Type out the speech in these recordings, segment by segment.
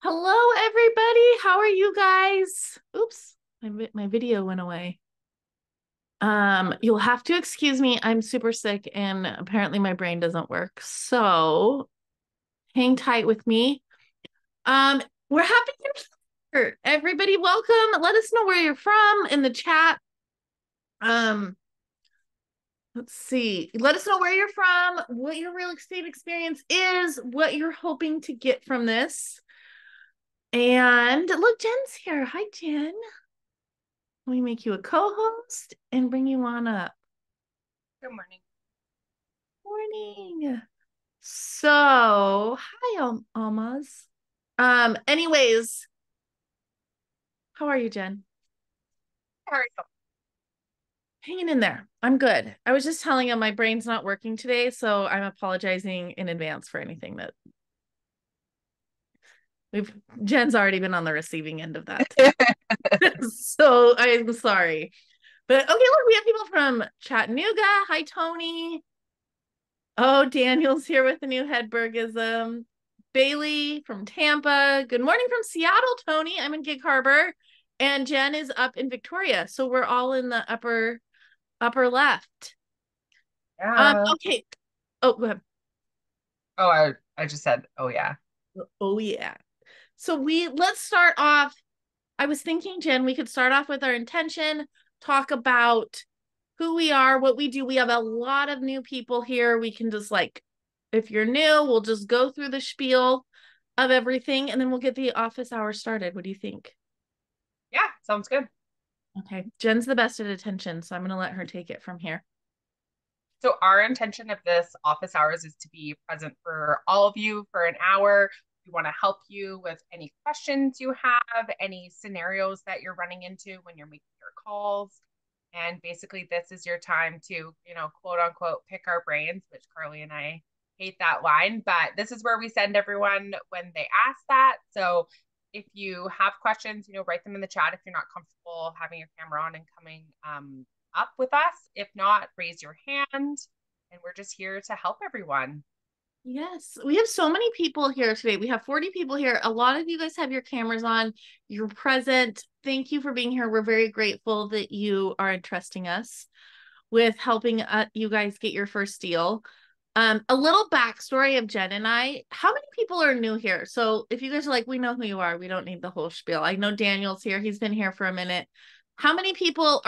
Hello, everybody. How are you guys? Oops, my video went away. You'll have to excuse me. I'm super sick and apparently my brain doesn't work. So hang tight with me. Um, we're happy you're here. Everybody, welcome. Let us know where you're from in the chat. Um, let's see. Let us know where you're from, what your real estate experience is, what you're hoping to get from this. And look, Jen's here. Hi, Jen. Let me make you a co-host and bring you on up. Good morning. Morning. So, hi, Almaz. Anyways, how are you, Jen? How are you? Hanging in there. I'm good. I was just telling him my brain's not working today, so I'm apologizing in advance for anything that we've Jen's already been on the receiving end of that. So I'm sorry. But okay, look, we have people from Chattanooga. Hi, Tony. Oh, Daniel's here with the new Hedbergism. Bailey from Tampa. Good morning from Seattle, Tony. I'm in Gig Harbor. And Jen is up in Victoria. So we're all in the upper left. Yeah. Okay. Oh, go ahead. Oh, I just said, oh yeah. Oh yeah. So let's start off. I was thinking, Jen, we could start off with our intention, talk about who we are, what we do. We have a lot of new people here. We can just if you're new, we'll just go through the spiel of everything and then we'll get the office hour started. What do you think? Yeah, sounds good. Okay. Jen's the best at attention, so I'm going to let her take it from here. So our intention of this office hours is to be present for all of you for an hour. We want to help you with any questions you have, any scenarios that you're running into when you're making your calls. And basically, this is your time to, quote unquote, pick our brains, which Carly and I hate that line, but this is where we send everyone when they ask that. So if you have questions, write them in the chat if you're not comfortable having your camera on and coming up with us. If not, raise your hand, and we're just here to help everyone. Yes, we have so many people here today. We have 40 people here. A lot of you guys have your cameras on. You're present. Thank you for being here. We're very grateful that you are entrusting us with helping you guys get your first deal. A little backstory of Jen and I. How many people are new here? So if you guys are like, we know who you are, we don't need the whole spiel. I know Daniel's here. He's been here for a minute. How many people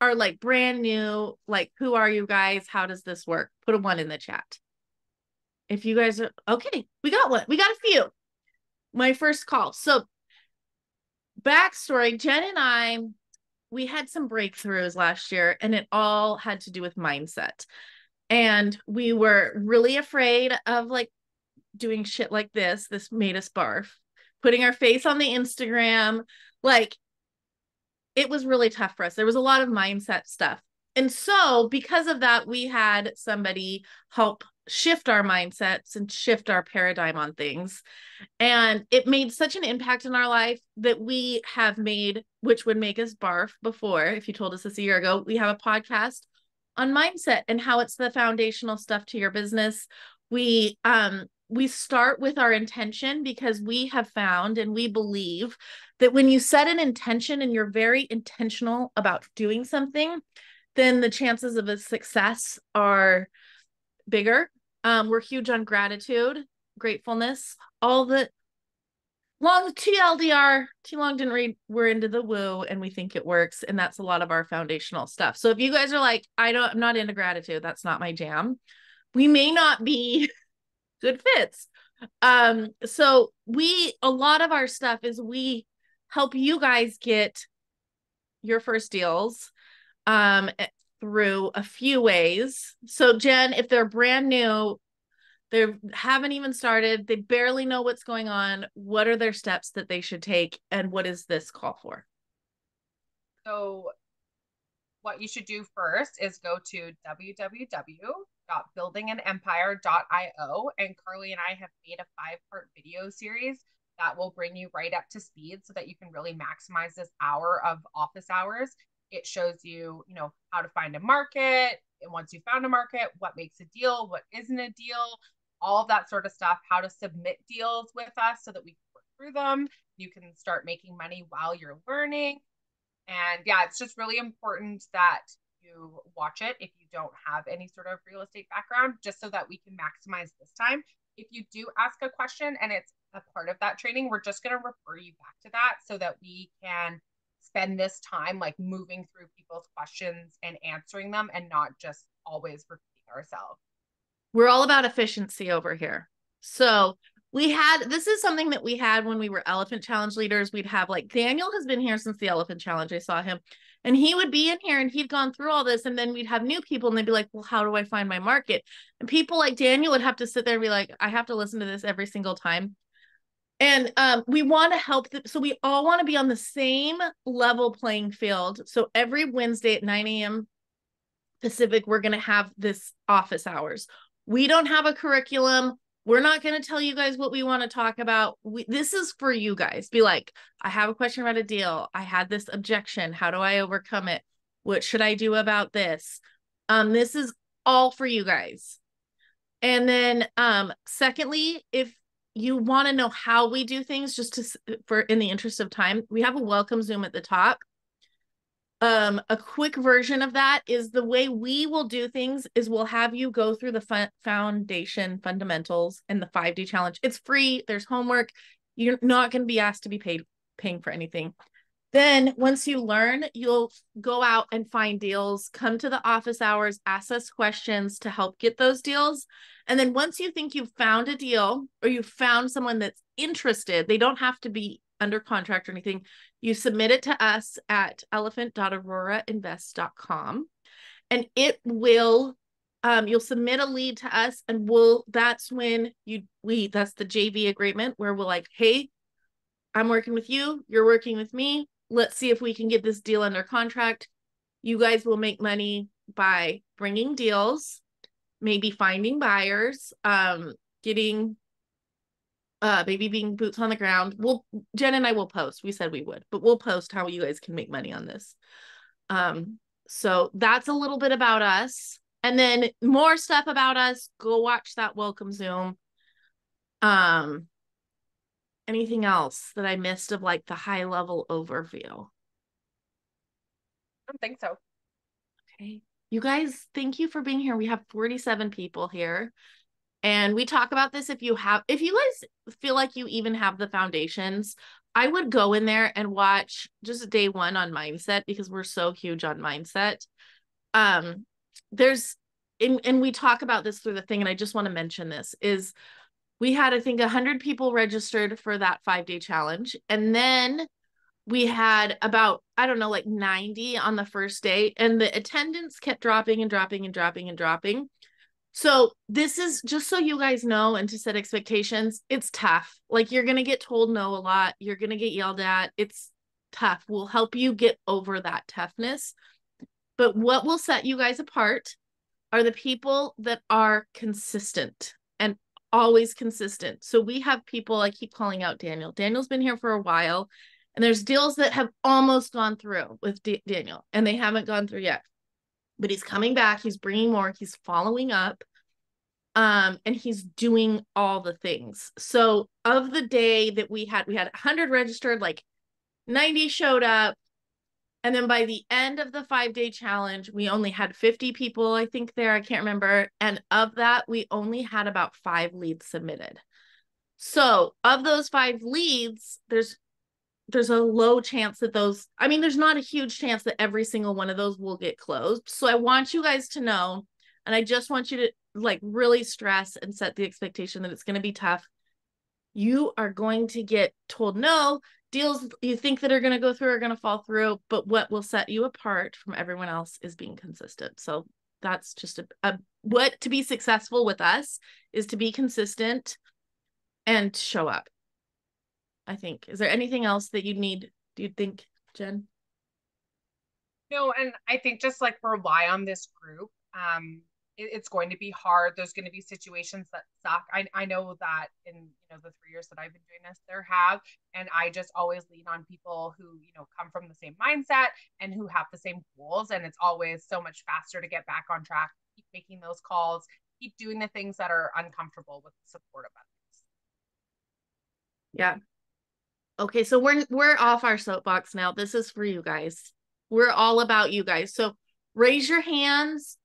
are like brand new? Like, who are you guys? How does this work? Put a one in the chat. If you guys are okay, we got one. We got a few. My first call. So backstory, Jen and I, we had some breakthroughs last year, and it all had to do with mindset. And we were really afraid of doing shit like this. This made us barf. Putting our face on the Instagram. Like it was really tough for us. There was a lot of mindset stuff. And so, because of that, we had somebody help shift our mindsets and shift our paradigm on things. And it made such an impact in our life that we have made, which would make us barf before, if you told us this a year ago, we have a podcast on mindset and how it's the foundational stuff to your business. We start with our intention because we have found and we believe that when you set an intention and you're very intentional about doing something, then the chances of a success are bigger. We're huge on gratitude, gratefulness, all the long TLDR, too long didn't read, we're into the woo and we think it works. And that's a lot of our foundational stuff. So if you guys are like, I'm not into gratitude, that's not my jam, we may not be good fits. So a lot of our stuff is we help you guys get your first deals through a few ways. So Jen, if they're brand new, they haven't even started, they barely know what's going on, what are their steps that they should take, and what is this call for? So what you should do first is go to www.buildinganempire.io, and Carly and I have made a 5-part video series that will bring you right up to speed so that you can really maximize this hour of office hours. It shows you, how to find a market, and once you found a market, what makes a deal, what isn't a deal, all of that sort of stuff, how to submit deals with us so that we can work through them. You can start making money while you're learning. And yeah, it's just really important that you watch it if you don't have any sort of real estate background, just so that we can maximize this time. If you do ask a question and it's a part of that training, we're just going to refer you back to that so that we can spend this time like moving through people's questions and answering them and not just always repeating ourselves. We're all about efficiency over here. So this is something that we had when we were Elephant Challenge leaders. We'd have like, Daniel has been here since the Elephant Challenge. I saw him and he would be in here and he'd gone through all this. And then we'd have new people and they'd be like, well, how do I find my market? And people like Daniel would have to sit there and be like, I have to listen to this every single time. And we want to help. So we all want to be on the same level playing field. So every Wednesday at 9 a.m. Pacific, we're going to have this office hours. We don't have a curriculum. We're not going to tell you guys what we want to talk about. This is for you guys. Be like, I have a question about a deal. I had this objection. How do I overcome it? What should I do about this? This is all for you guys. And then secondly, if you want to know how we do things, just for in the interest of time, we have a welcome Zoom at the top. A quick version of that is the way we will do things is we'll have you go through the foundation fundamentals and the 5-day challenge. It's free. There's homework. You're not going to be asked to be paying for anything. Then once you learn, you'll go out and find deals, come to the office hours, ask us questions to help get those deals. And then once you think you've found a deal or you've found someone that's interested, they don't have to be under contract or anything. You submit it to us at elephant.aurorainvest.com and it will, you'll submit a lead to us and that's when that's the JV agreement where we're like, hey, I'm working with you. You're working with me. Let's see if we can get this deal under contract. You guys will make money by bringing deals, maybe finding buyers, getting maybe being boots on the ground. Jen and I will post. We said we would, but we'll post how you guys can make money on this. So that's a little bit about us. And then more stuff about us, go watch that welcome Zoom. Anything else that I missed of like the high level overview? I don't think so. Okay. You guys, thank you for being here. We have 47 people here. And we talk about this if you guys feel like you even have the foundations, I would go in there and watch just day 1 on mindset because we're so huge on mindset. And we talk about this through the thing, and I just want to mention this is we had, I think, 100 people registered for that 5-day challenge. And then we had about, I don't know, like 90 on the first day. And the attendance kept dropping and dropping and dropping and dropping. So this is just so you guys know and to set expectations. It's tough. Like you're going to get told no a lot. You're going to get yelled at. It's tough. We'll help you get over that toughness. But what will set you guys apart are the people that are consistent and always consistent. So we have people, I keep calling out Daniel. Daniel's been here for a while, and there's deals that have almost gone through with Daniel, and they haven't gone through yet. But he's coming back. He's bringing more. He's following up. And he's doing all the things. So of the day that we had 100 registered, like 90 showed up. And then by the end of the 5-day challenge, we only had 50 people, I think there, I can't remember. And of that, we only had about 5 leads submitted. So of those 5 leads, there's a low chance that there's not a huge chance that every single one of those will get closed. So I want you guys to know, and I just want you to like really stress and set the expectation that it's going to be tough. You are going to get told no. Deals you think that are going to go through are going to fall through, but what will set you apart from everyone else is being consistent. So that's just what to be successful with us is to be consistent and show up. I think. Is there anything else that do you think, Jen? No, and I think just like rely on this group. It's going to be hard. There's going to be situations that suck. I know that in the 3 years that I've been doing this, there have, and I just always lean on people who come from the same mindset and who have the same goals. And it's always so much faster to get back on track, keep making those calls, keep doing the things that are uncomfortable with the support of others. Yeah. Okay, so we're off our soapbox now. This is for you guys. We're all about you guys. So raise your hands,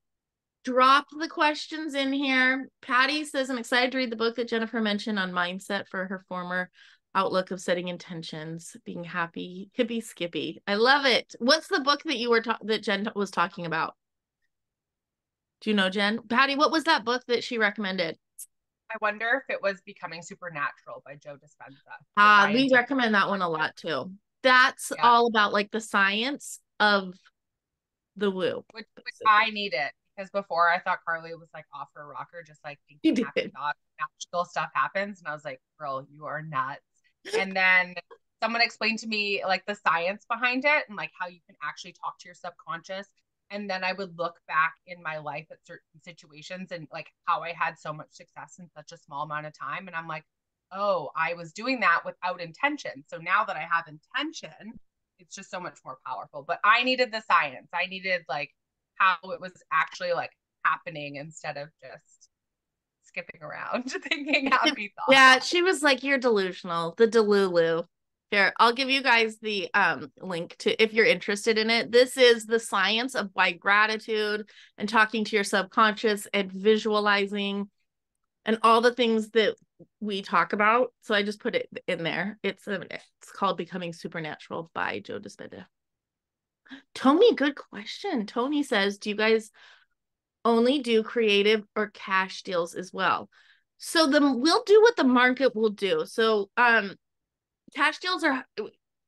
drop the questions in here. Patty says, I'm excited to read the book that Jennifer mentioned on mindset for her former outlook of setting intentions, being happy, hippie skippy. I love it. What's the book that you were that Jen was talking about? Do you know, Jen? Patty, what was that book that she recommended? I wonder if it was Becoming Supernatural by Joe Dispenza. We recommend that one a lot too. That's yeah. all about like the science of the woo. Which I need it because before I thought Carly was like off her rocker, just like thinking happy thoughts, magical stuff happens. And I was like, girl, you are nuts. And then someone explained to me like the science behind it and like how you can actually talk to your subconscious. And then I would look back in my life at certain situations and like how I had so much success in such a small amount of time. And I'm like, oh, I was doing that without intention. So now that I have intention, it's just so much more powerful. But I needed the science. I needed like how it was actually like happening instead of just skipping around thinking happy thoughts. Yeah, she was like, you're delusional. The Delulu. Here, I'll give you guys the link to if you're interested in it. This is the science of why gratitude and talking to your subconscious and visualizing and all the things that we talk about. So I just put it in there. It's called Becoming Supernatural by Joe Dispenza. Tony, good question. Tony says, do you guys only do creative or cash deals as well? So we'll do what the market will do. So cash deals are,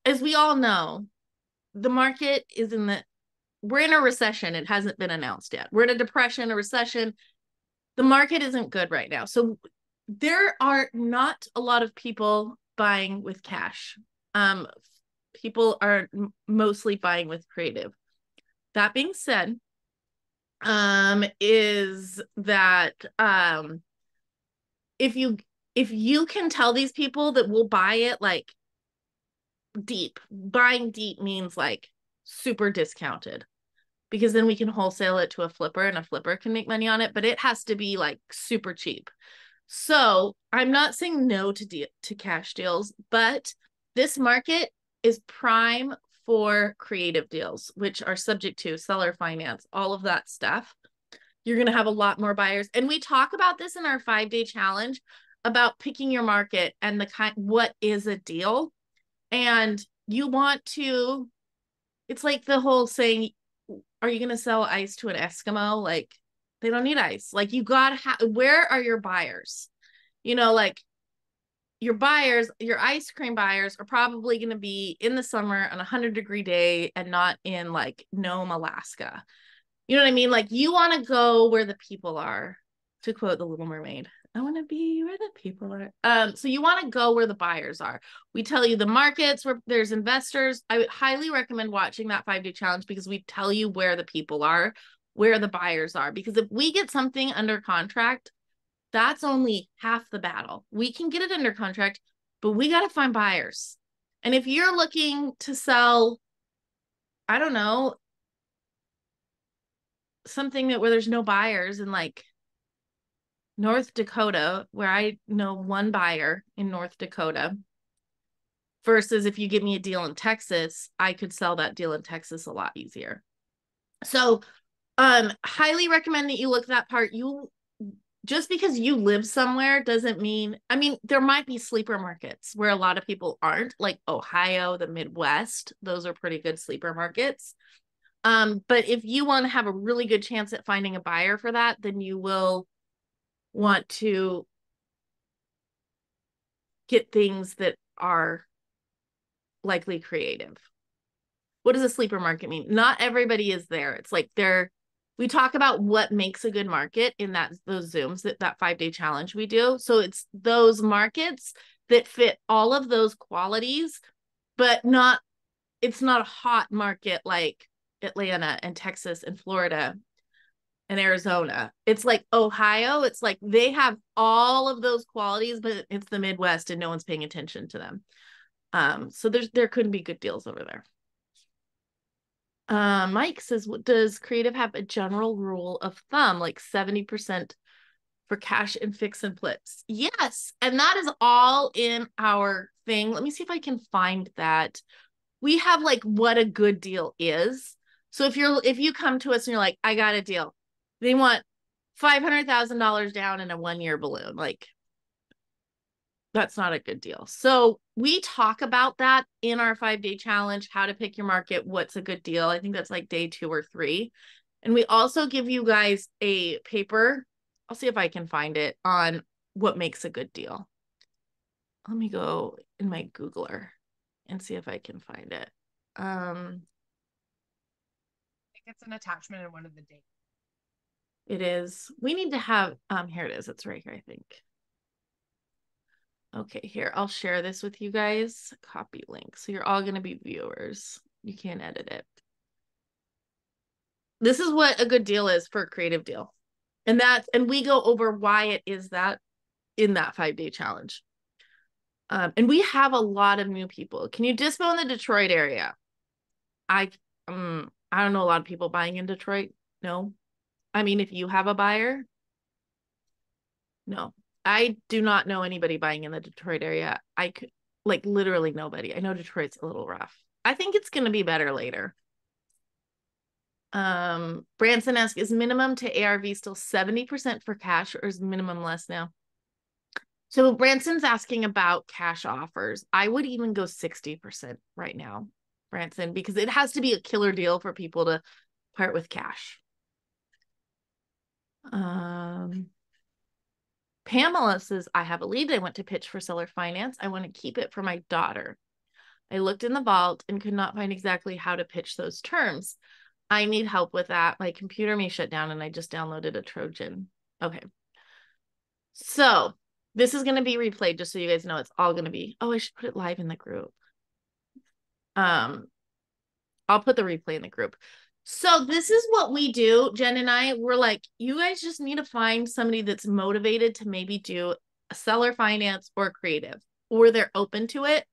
as we all know, the market is we're in a recession. It hasn't been announced yet. We're in a depression, a recession. The market isn't good right now. So there are not a lot of people buying with cash. People are mostly buying with creative. That being said, is that if you can tell these people that we'll buy it like deep, buying deep means like super discounted, because then we can wholesale it to a flipper and a flipper can make money on it, but it has to be like super cheap. So I'm not saying no to cash deals, but this market is prime for creative deals, which are subject to seller finance, all of that stuff. You're going to have a lot more buyers. And we talk about this in our 5-day challenge about picking your market and what is a deal. And you want to, it's like the whole saying, are you going to sell ice to an Eskimo? Like, they don't need ice. Like, you got to where are your buyers? You know, like your buyers, your ice cream buyers are probably going to be in the summer on a 100-degree day and not in like Nome, Alaska. You know what I mean? Like, you want to go where the people are, to quote The Little Mermaid. I want to be where the people are. So you want to go where the buyers are. We tell you the markets where there's investors. I would highly recommend watching that 5-day challenge because we tell you where the people are, where the buyers are. Because if we get something under contract, that's only half the battle. We can get it under contract, but we got to find buyers. And if you're looking to sell, I don't know, something where there's no buyers in like North Dakota, where I know one buyer in North Dakota, versus if you give me a deal in Texas, I could sell that deal in Texas a lot easier. So highly recommend that you look at that part. Just because you live somewhere doesn't mean, I mean, there might be sleeper markets where a lot of people aren't, like Ohio, the Midwest. Those are pretty good sleeper markets. But if you want to have a really good chance at finding a buyer for that, then you will want to get things that are likely creative. What does a sleeper market mean? Not everybody is there. It's like we talk about what makes a good market in those Zooms, that 5-day challenge we do. So it's those markets that fit all of those qualities, but it's not a hot market like Atlanta and Texas and Florida and Arizona. It's like Ohio. It's like they have all of those qualities, but it's the Midwest and no one's paying attention to them. So there couldn't be good deals over there. Mike says, does creative have a general rule of thumb, like 70% for cash and fix and flips? Yes. And that is all in our thing. Let me see if I can find that. We have like what a good deal is. So if you come to us and you're like, I got a deal, they want $500,000 down in a 1-year balloon. Like, that's not a good deal. So we talk about that in our 5-day challenge, how to pick your market, what's a good deal. I think that's like day 2 or 3. And we also give you guys a paper. I'll see if I can find it on what makes a good deal. Let me go in my Googler and see if I can find it. I think it's an attachment in one of the dates. It is. We need to have, here it is. It's right here, I think. Okay, here, I'll share this with you guys. Copy link. So you're all going to be viewers. You can't edit it. This is what a good deal is for a creative deal. And we go over why it is that in that 5-day challenge. And we have a lot of new people. Can you dispo in the Detroit area? I don't know a lot of people buying in Detroit. No. I mean, if you have a buyer, no. I do not know anybody buying in the Detroit area. I could, like, literally nobody. I know Detroit's a little rough. I think it's going to be better later. Branson asks, is minimum to ARV still 70% for cash, or is minimum less now? So Branson's asking about cash offers. I would even go 60% right now, Branson, because it has to be a killer deal for people to part with cash. Pamela says, I have a lead I want to pitch for seller finance. I want to keep it for my daughter. I looked in the vault and could not find exactly how to pitch those terms. I need help with that. My computer may shut down and I just downloaded a Trojan. Okay. So this is going to be replayed just so you guys know it's all going to be. Oh, I should put it live in the group. I'll put the replay in the group. So this is what we do. Jen and I, we're like, you guys just need to find somebody that's motivated to maybe do a seller finance or creative, or they're open to it.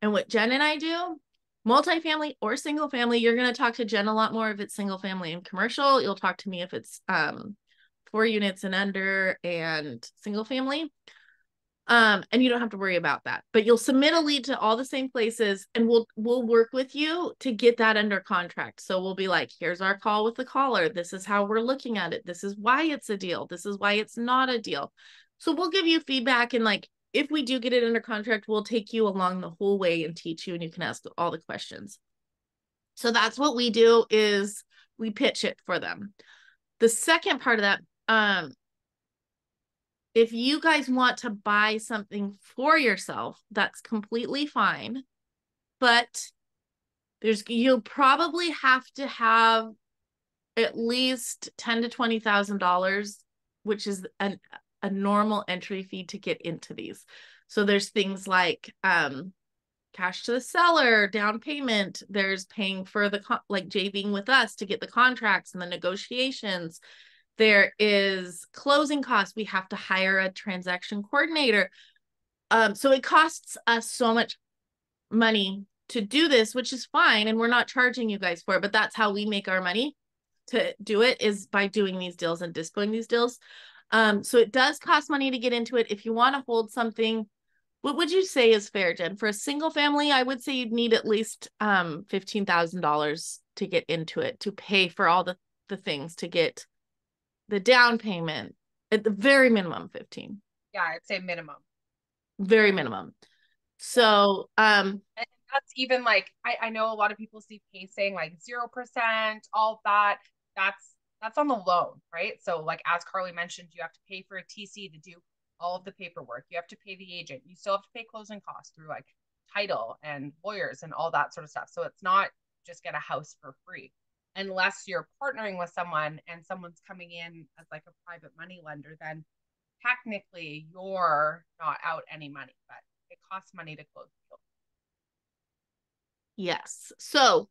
And what Jen and I do, multifamily or single family, you're going to talk to Jen a lot more if it's single family and commercial. You'll talk to me if it's 4 units and under and single family. And you don't have to worry about that, but you'll submit a lead to all the same places and we'll work with you to get that under contract. So we'll be like, here's our call with the caller. This is how we're looking at it. This is why it's a deal. This is why it's not a deal. So we'll give you feedback, and like, if we do get it under contract, we'll take you along the whole way and teach you, and you can ask all the questions. So that's what we do, is we pitch it for them. The second part of that, if you guys want to buy something for yourself, that's completely fine. But you'll probably have to have at least $10,000 to $20,000, which is a normal entry fee to get into these. So there's things like cash to the seller, down payment. There's paying for like JVing with us to get the contracts and the negotiations. There is closing costs. We have to hire a transaction coordinator. So it costs us so much money to do this, which is fine. And we're not charging you guys for it, but that's how we make our money to do it, is by doing these deals and displaying these deals. So it does cost money to get into it. If you want to hold something, what would you say is fair, Jen? For a single family, I would say you'd need at least $15,000 to get into it, to pay for all the things, to get the down payment, at the very minimum 15. Yeah, I'd say minimum. Very minimum. So and that's even like, I know a lot of people see pacing like 0%, all that. That's on the loan, right? So like, as Carly mentioned, you have to pay for a TC to do all of the paperwork. You have to pay the agent. You still have to pay closing costs through like title and lawyers and all that sort of stuff. So it's not just get a house for free, unless you're partnering with someone and someone's coming in as like a private money lender. Then technically you're not out any money, but it costs money to close the deal. Yes. So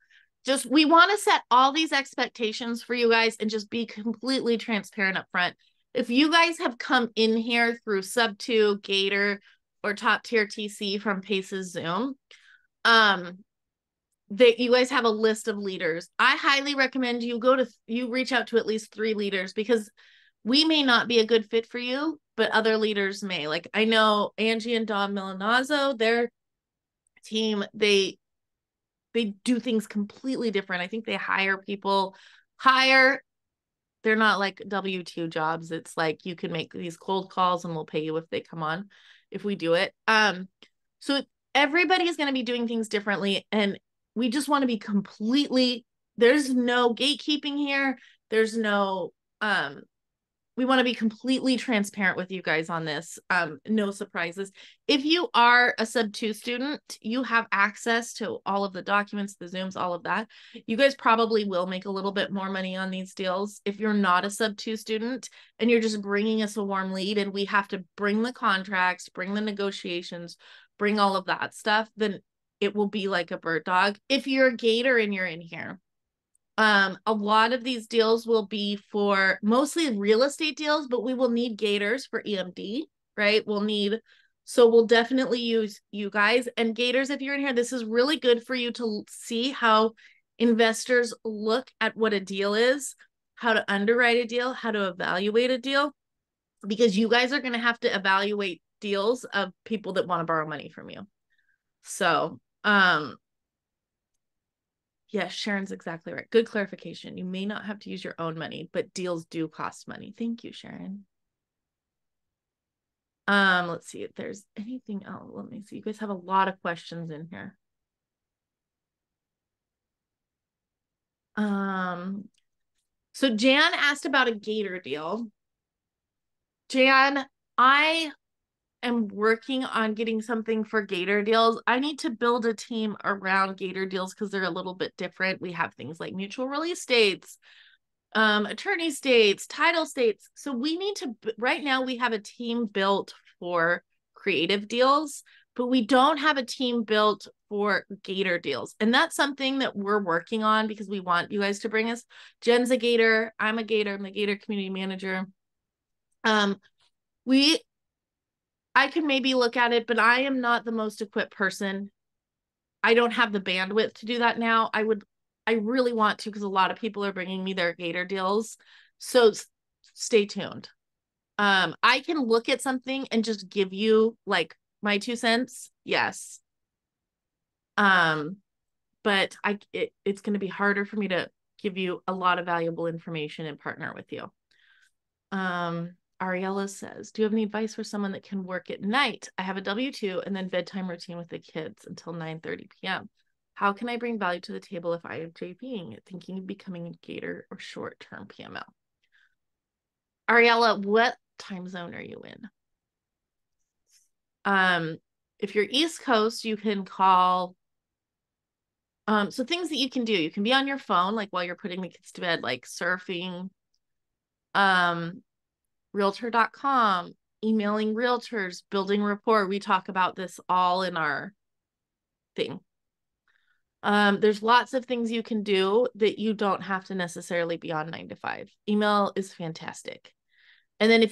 we want to set all these expectations for you guys and just be completely transparent up front. If you guys have come in here through Sub2, Gator, or Top Tier TC from Pace's Zoom, that you guys have a list of leaders, I highly recommend you reach out to at least 3 leaders, because we may not be a good fit for you, but other leaders may. Like, I know Angie and Don Milanazzo, they're team, they do things completely different. I think they hire people hire. They're not like W-2 jobs. It's like you can make these cold calls and we'll pay you if they come on, if we do it. So everybody is going to be doing things differently. And we just want to be completely, there's no gatekeeping here. There's no, we want to be completely transparent with you guys on this. No surprises. If you are a sub-2 student, you have access to all of the documents, the Zooms, all of that. You guys probably will make a little bit more money on these deals. If you're not a sub-2 student and you're just bringing us a warm lead and we have to bring the contracts, bring the negotiations, bring all of that stuff, then it will be like a bird dog. If you're a Gator and you're in here, a lot of these deals will be for mostly real estate deals, but we will need Gators for EMD, right? So we'll definitely use you guys. And Gators, if you're in here, this is really good for you to see how investors look at what a deal is, how to underwrite a deal, how to evaluate a deal, because you guys are going to have to evaluate deals of people that want to borrow money from you. So, yes, Sharon's exactly right. Good clarification. You may not have to use your own money, but deals do cost money. Thank you, Sharon. Let's see if there's anything else. Let me see. You guys have a lot of questions in here. So Jan asked about a Gator deal. Jan, I am working on getting something for Gator deals. I need to build a team around Gator deals because they're a little bit different. We have things like mutual release states, attorney states, title states. So we need to, right now we have a team built for creative deals, but we don't have a team built for Gator deals. And that's something that we're working on because we want you guys to bring us. Jen's a Gator. I'm a Gator. I'm the Gator community manager. I can maybe look at it, but I am not the most equipped person. I don't have the bandwidth to do that now. I really want to because a lot of people are bringing me their Gator deals. So stay tuned. I can look at something and just give you like my 2 cents. Yes. But it's going to be harder for me to give you a lot of valuable information and partner with you. Ariella says, do you have any advice for someone that can work at night? I have a W-2 and then bedtime routine with the kids until 9:30 p.m. How can I bring value to the table if I am JPing, thinking of becoming a Gator or short-term PML? Ariella, what time zone are you in? If you're East Coast, you can call. So things that you can do, you can be on your phone, like while you're putting the kids to bed, like surfing, realtor.com, emailing realtors, building rapport. We talk about this all in our thing. There's lots of things you can do that you don't have to necessarily be on 9 to 5. Email is fantastic. And then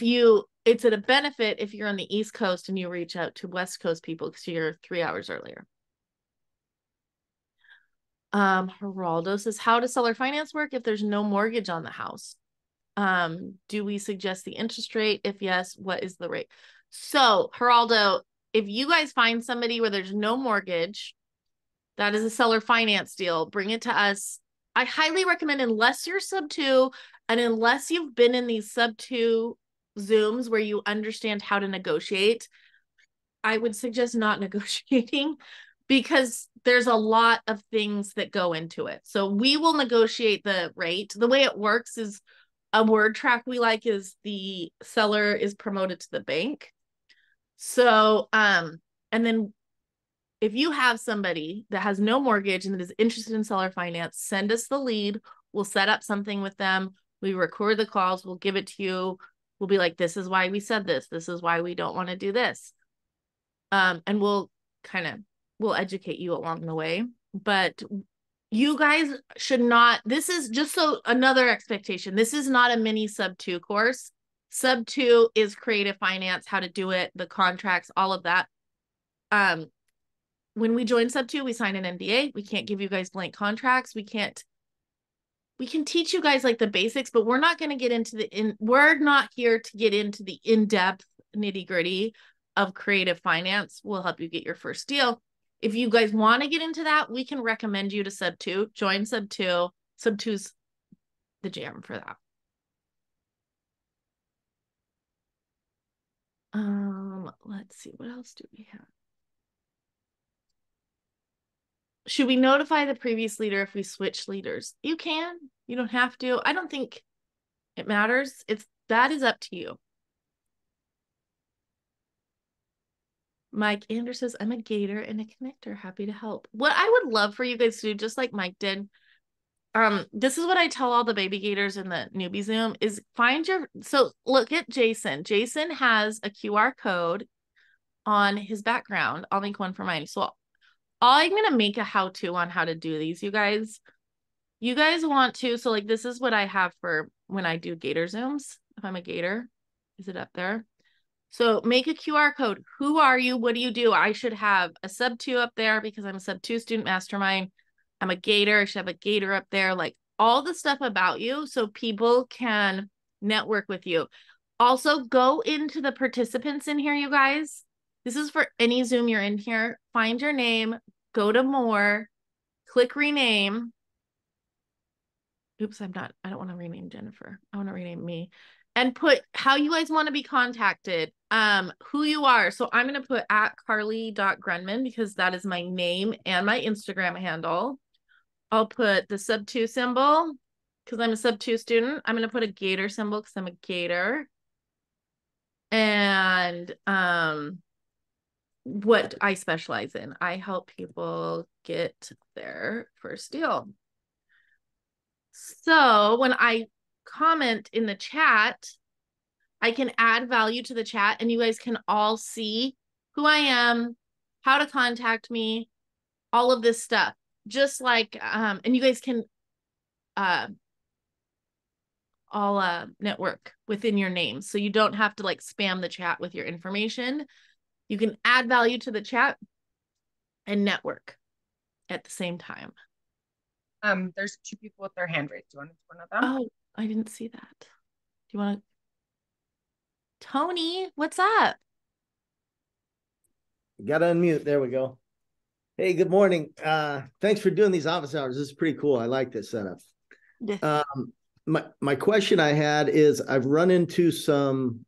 it's at a benefit if you're on the East Coast and you reach out to West Coast people because you're 3 hours earlier. Geraldo says, how does seller finance work if there's no mortgage on the house? Do we suggest the interest rate? If yes, what is the rate? So Geraldo, if you guys find somebody where there's no mortgage, that is a seller finance deal, bring it to us. I highly recommend, unless you're sub-2 and unless you've been in these sub-2 Zooms where you understand how to negotiate, I would suggest not negotiating because there's a lot of things that go into it. So we will negotiate the rate. The way it works is a word track we like is the seller is promoted to the bank. So, and then if you have somebody that has no mortgage and that is interested in seller finance, send us the lead. We'll set up something with them. We record the calls. We'll give it to you. We'll be like, this is why we said this. This is why we don't want to do this. And we'll educate you along the way. But you guys should not, this is just so another expectation. This is not a mini sub-2 course. Sub-2 is creative finance, how to do it, the contracts, all of that. When we join sub-2, we sign an NDA. We can't give you guys blank contracts. We can teach you guys like the basics, but we're not going to get into we're not here to get into the in-depth nitty-gritty of creative finance. We'll help you get your first deal. If you guys want to get into that, we can recommend you to sub 2. Join sub 2. Sub 2's the jam for that. Let's see, what else do we have? Should we notify the previous leader if we switch leaders? You can. You don't have to. I don't think it matters. That is up to you. Mike Anders says, I'm a gator and a connector. Happy to help. What I would love for you guys to do, just like Mike did, this is what I tell all the baby gators in the newbie Zoom is so look at Jason. Jason has a QR code on his background. I'll make one for mine. So I'm going to make a how-to on how to do these, you guys. You guys want to, so like this is what I have for when I do gator Zooms. If I'm a gator, is it up there? So make a QR code. Who are you? What do you do? I should have a sub 2 up there because I'm a sub 2 student mastermind. I'm a gator. I should have a gator up there, like all the stuff about you so people can network with you. Also, go into the participants in here, you guys. This is for any Zoom you're in here. Find your name, go to more, click rename. Oops, I don't want to rename Jennifer. I want to rename me. And put how you guys want to be contacted, who you are. So I'm going to put at carly.grunman because that is my name and my Instagram handle. I'll put the sub 2 symbol because I'm a sub 2 student. I'm going to put a gator symbol because I'm a gator. And what I specialize in. I help people get their first deal. So when I comment in the chat, I can add value to the chat and you guys can all see who I am, how to contact me, all of this stuff. Just like, and you guys can all network within your names. So you don't have to like spam the chat with your information. You can add value to the chat and network at the same time. There's 2 people with their hand raised. Do you want to one of them? Oh, I didn't see that. Do you want to? Tony, what's up? Got to unmute. There we go. Hey, good morning. Thanks for doing these office hours. This is pretty cool. I like this setup. Yeah. My question I had is I've run into some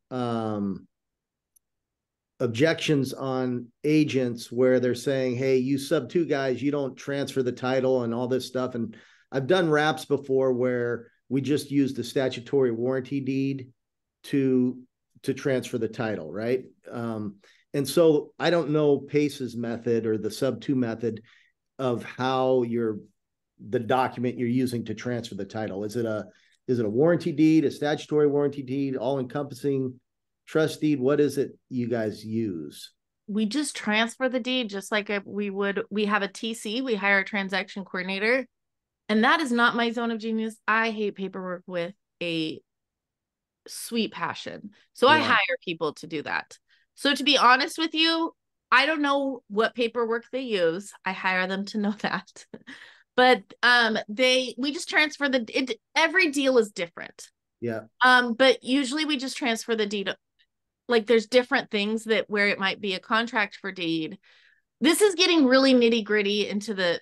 objections on agents where they're saying, hey, you sub 2 guys, you don't transfer the title and all this stuff. And I've done wraps before where we just use the statutory warranty deed to transfer the title, right? And so I don't know PACE's method or the sub 2 method of how the document you're using to transfer the title. Is it a warranty deed, a statutory warranty deed, all encompassing trust deed? What is it you guys use? We just transfer the deed just like we have a TC, we hire a transaction coordinator. And that is not my zone of genius. I hate paperwork with a sweet passion. So yeah. I hire people to do that. So to be honest with you, I don't know what paperwork they use. I hire them to know that. But we just transfer every deal is different. Yeah. But usually we just transfer the deed. Like there's different things where it might be a contract for deed. This is getting really nitty gritty into the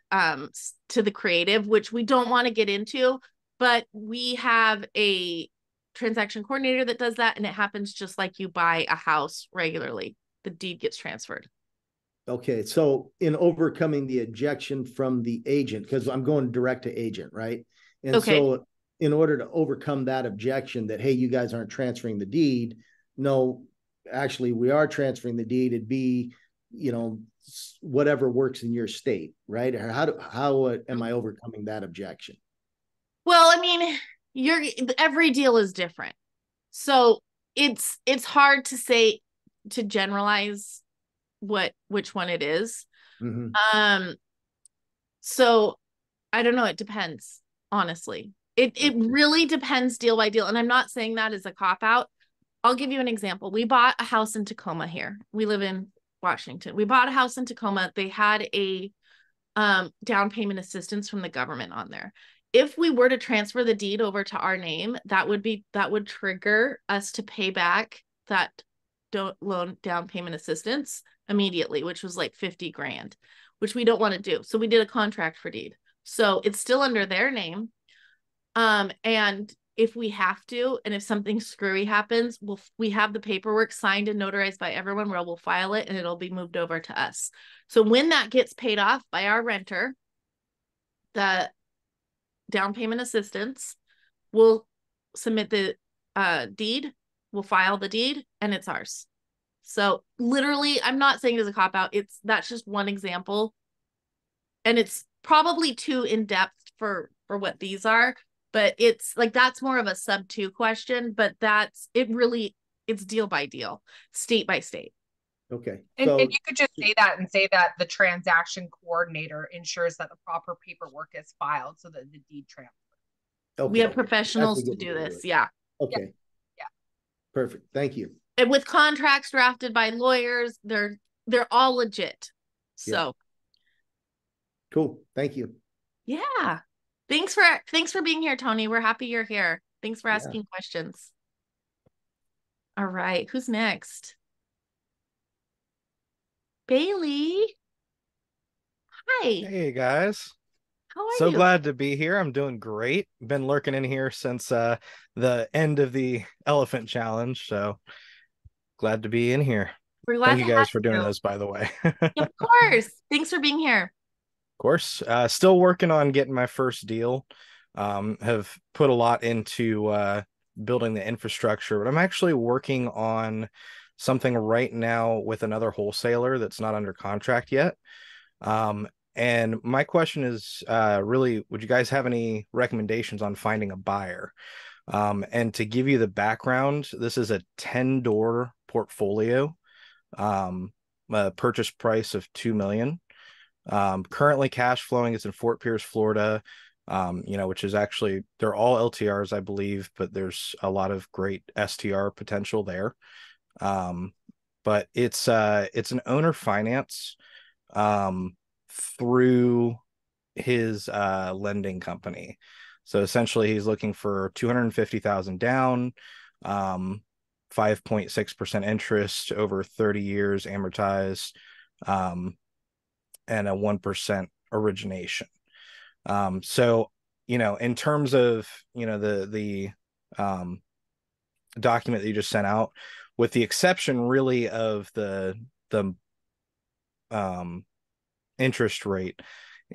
to the creative, which we don't want to get into, but we have a transaction coordinator that does that. And it happens just like you buy a house regularly. The deed gets transferred. Okay. So in overcoming the objection from the agent, because I'm going direct to agent, right? And okay. So in order to overcome that objection that, hey, you guys aren't transferring the deed. No, actually we are transferring the deed. It'd be, whatever works in your state, right? Or how am I overcoming that objection? Well, I mean, every deal is different. So it's hard to say, to generalize which one it is. Mm-hmm. So I don't know. It depends, honestly. It really depends deal by deal. And I'm not saying that as a cop out. I'll give you an example. We bought a house in Tacoma here. We live in Washington. We bought a house in Tacoma. They had a down payment assistance from the government on there. If we were to transfer the deed over to our name, that would trigger us to pay back that down payment assistance. immediately, which was like 50 grand, which we don't want to do. So we did a contract for deed. So it's still under their name. And if we have to, and if something screwy happens, we have the paperwork signed and notarized by everyone where we'll file it and it'll be moved over to us. So when that gets paid off by our renter, the down payment assistance, we'll submit the deed, we'll file the deed, and it's ours. So literally, I'm not saying it as a cop out. That's just one example. And it's probably too in depth for what these are, but it's like, that's more of a sub 2 question, but it's deal by deal, state by state. Okay. And you could just say that the transaction coordinator ensures that the proper paperwork is filed so that the deed transfer. Okay. We have professionals to do this. Yeah. Okay. Yeah. Perfect. Thank you. And with contracts drafted by lawyers, they're all legit. So yeah. Cool. Thank you. Yeah. Thanks for being here, Tony. We're happy you're here. Thanks for asking questions. All right. Who's next? Bailey. Hi. Hey guys. How are so you? Glad to be here. I'm doing great. Been lurking in here since the end of the elephant challenge. So glad to be in here. We're glad Thank you guys for doing this, by the way. Of course. Thanks for being here. Of course. Still working on getting my first deal. Have put a lot into building the infrastructure, but I'm actually working on something right now with another wholesaler that's not under contract yet. And my question is really, would you guys have any recommendations on finding a buyer? And to give you the background, this is a 10-door portfolio, a purchase price of $2 million. Currently cash flowing is in Fort Pierce, Florida, which is actually, they're all LTRs, I believe, but there's a lot of great STR potential there. But it's an owner finance through his lending company. So essentially he's looking for $250,000 down, 5.6% interest over 30 years amortized, and a 1% origination. So, in terms of, the document that you just sent out, with the exception really of the interest rate,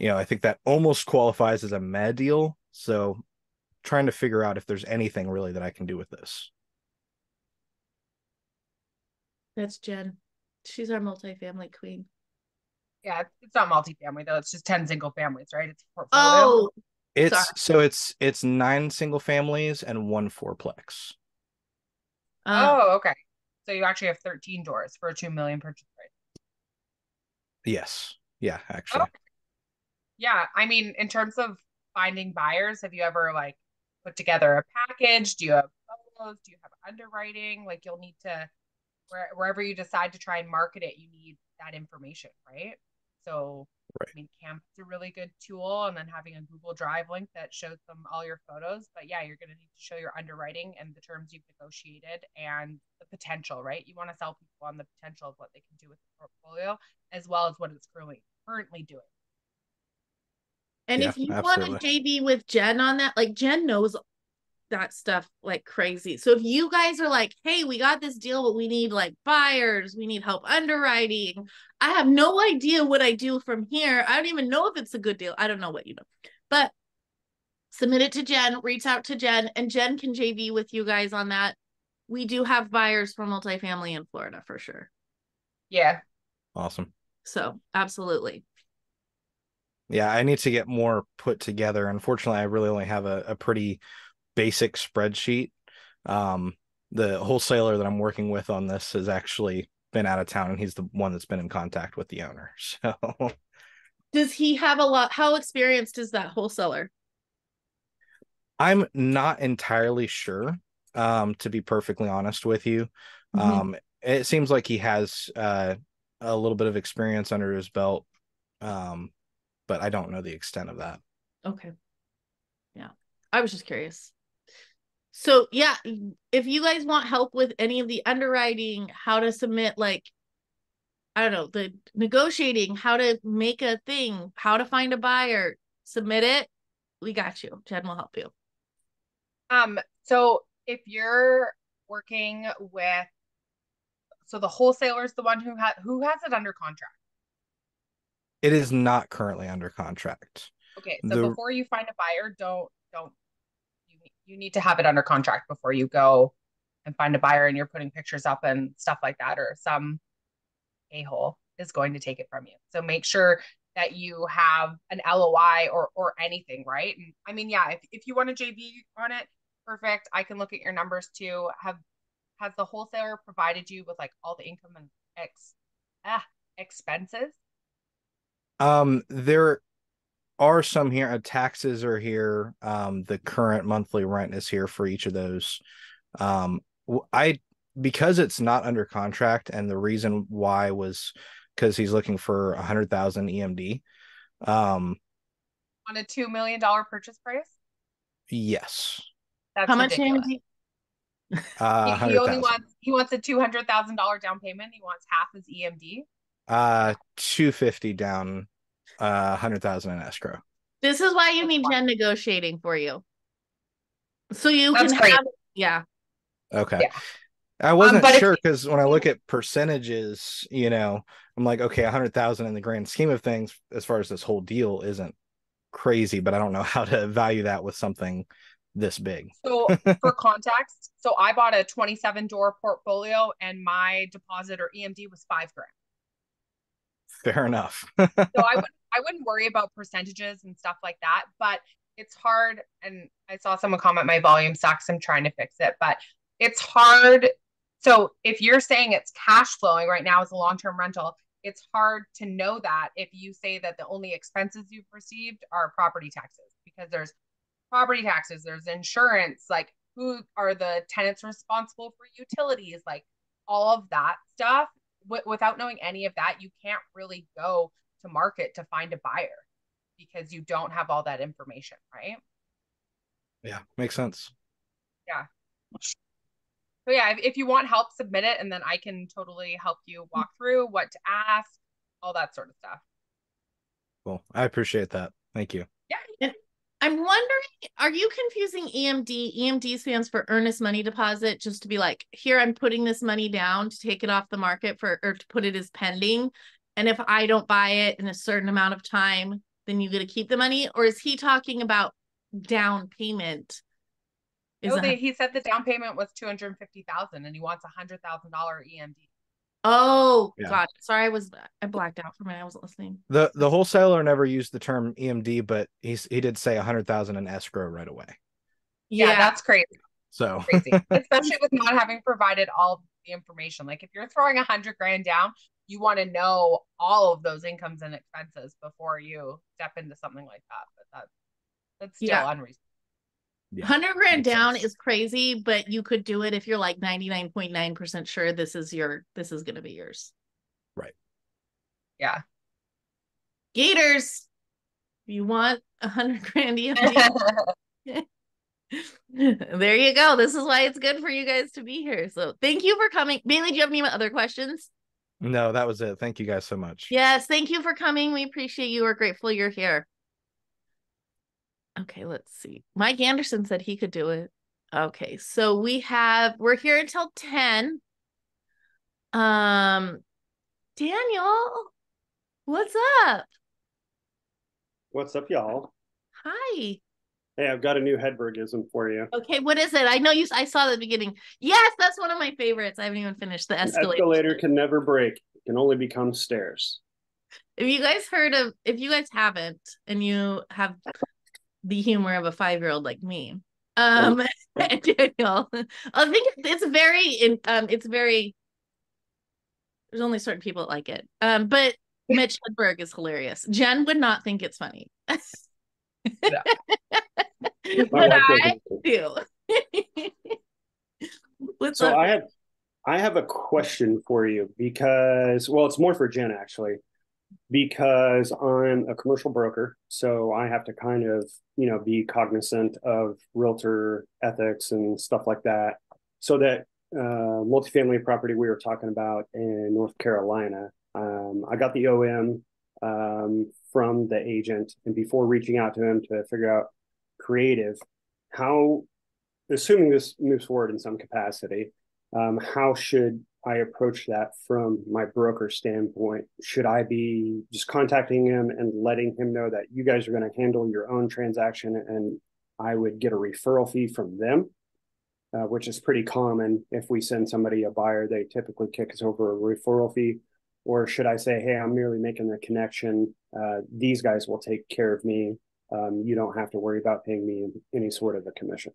I think that almost qualifies as a med deal. So trying to figure out if there's anything really that I can do with this. That's Jen. She's our multifamily queen. Yeah, it's not multifamily though. It's just 10 single families, right? It's a portfolio. Oh, it's 9 single families and 1 fourplex. Okay. So you actually have 13 doors for a $2 million purchase price. Yes. Yeah, actually. Okay. Yeah, I mean, in terms of finding buyers, have you ever put together a package? Do you have photos? Do you have underwriting? You'll need to, wherever you decide to try and market it, you need that information, right? So, right. I mean, Canva's a really good tool, and then having a Google Drive link that shows them all your photos. But yeah, you're going to need to show your underwriting and the terms you've negotiated and the potential, right? You want to sell people on the potential of what they can do with the portfolio, as well as what it's currently doing. And if you want to JV with Jen on that, Jen knows that stuff like crazy. So if you guys are like, hey, we got this deal, but we need buyers, we need help underwriting. I have no idea what I do from here. I don't even know if it's a good deal. I don't know what you know, but submit it to Jen, reach out to Jen, and Jen can JV with you guys on that. We do have buyers for multifamily in Florida for sure. Yeah. Awesome. So absolutely. Yeah, I need to get more put together. Unfortunately, I really only have a pretty basic spreadsheet. The wholesaler that I'm working with on this has actually been out of town, and he's the one that's been in contact with the owner. So does he have how experienced is that wholesaler? I'm not entirely sure, to be perfectly honest with you. Mm-hmm. It seems like he has a little bit of experience under his belt, but I don't know the extent of that. Okay. Yeah, I was just curious. So yeah, if you guys want help with any of the underwriting, how to submit I don't know, the negotiating, how to make a thing, how to find a buyer, submit it. We got you. Jen will help you. So if you're working with, so the wholesaler is the one who has it under contract. It is not currently under contract. Okay, so before you find a buyer, don't you need to have it under contract before you go and find a buyer and you're putting pictures up and stuff like that, or some a-hole is going to take it from you. So make sure that you have an LOI or anything, right? And I mean, yeah, if you want a JV on it, perfect. I can look at your numbers too. Has the wholesaler provided you with like all the income and expenses? There are some here. Taxes are here. The current monthly rent is here for each of those. Because it's not under contract, and the reason why was because he's looking for 100,000 EMD. On a $2 million purchase price? Yes. That's how much EMD? He only wants a $200,000 down payment. He wants half his EMD. 250 down, 100,000 in escrow. This is why you need Jen negotiating for you. So you can have, yeah. Okay. Yeah. I wasn't sure because when I look at percentages, you know, I'm like, okay, 100,000 in the grand scheme of things, as far as this whole deal, isn't crazy, but I don't know how to value that with something this big. So for context, so I bought a 27-door portfolio and my deposit or EMD was $5,000. Fair enough. So I wouldn't worry about percentages and stuff like that, but it's hard. And I saw someone comment my volume sucks. I'm trying to fix it, but it's hard. So if you're saying it's cash flowing right now as a long-term rental, it's hard to know that if you say that the only expenses you've received are property taxes, because there's property taxes, there's insurance, like who are the tenants responsible for utilities, like all of that stuff. Without knowing any of that, you can't really go to market to find a buyer because you don't have all that information, right? Yeah, makes sense. Yeah. So yeah, if you want help, submit it, and then I can totally help you walk through what to ask, all that sort of stuff. Cool. I appreciate that. Thank you. Yeah. I'm wondering, are you confusing EMD? EMD stands for earnest money deposit, just to be like, here, I'm putting this money down to take it off the market or to put it as pending. And if I don't buy it in a certain amount of time, then you get to keep the money? Or is he talking about down payment? He said the down payment was $250,000 and he wants $100,000 EMD. Oh, yeah. God. Sorry, I blacked out for a minute. I wasn't listening. The wholesaler never used the term EMD, but he did say 100,000 in escrow right away. Yeah, that's crazy. So crazy, especially with not having provided all the information. Like if you're throwing $100,000 down, you want to know all of those incomes and expenses before you step into something like that. But that's still unreasonable. Yeah. $100,000 down is crazy, but you could do it if you're like 99.9% sure this is going to be yours. Right. Yeah. Gators, you want $100,000 EMD? There you go. This is why it's good for you guys to be here. So thank you for coming. Bailey, do you have any other questions? No, that was it. Thank you guys so much. Yes, thank you for coming. We appreciate you. We're grateful you're here. Okay, let's see. Mike Anderson said he could do it. Okay, so we're here until 10. Daniel, what's up? What's up, y'all? Hi. Hey, I've got a new Hedbergism for you. Okay, what is it? I saw the beginning. Yes, that's one of my favorites. I haven't even finished the escalator. An escalator can never break. It can only become stairs. If you guys haven't, and you have the humor of a 5-year-old like me, Daniel, I think it's very, there's only certain people that like it. But Mitch Hedberg is hilarious. Jen would not think it's funny. Yeah. But I do. So I have a question for you because, well, it's more for Jen actually, because I'm a commercial broker. So I have to kind of, be cognizant of realtor ethics and stuff like that. So that multifamily property we were talking about in North Carolina, I got the OM from the agent, and before reaching out to him to figure out creative, how, assuming this moves forward in some capacity, how should I approach that from my broker standpoint? Should I be just contacting him and letting him know that you guys are going to handle your own transaction and I would get a referral fee from them, which is pretty common. If we send somebody a buyer, they typically kick us over a referral fee. Or should I say, hey, I'm merely making the connection. These guys will take care of me. You don't have to worry about paying me any sort of a commission.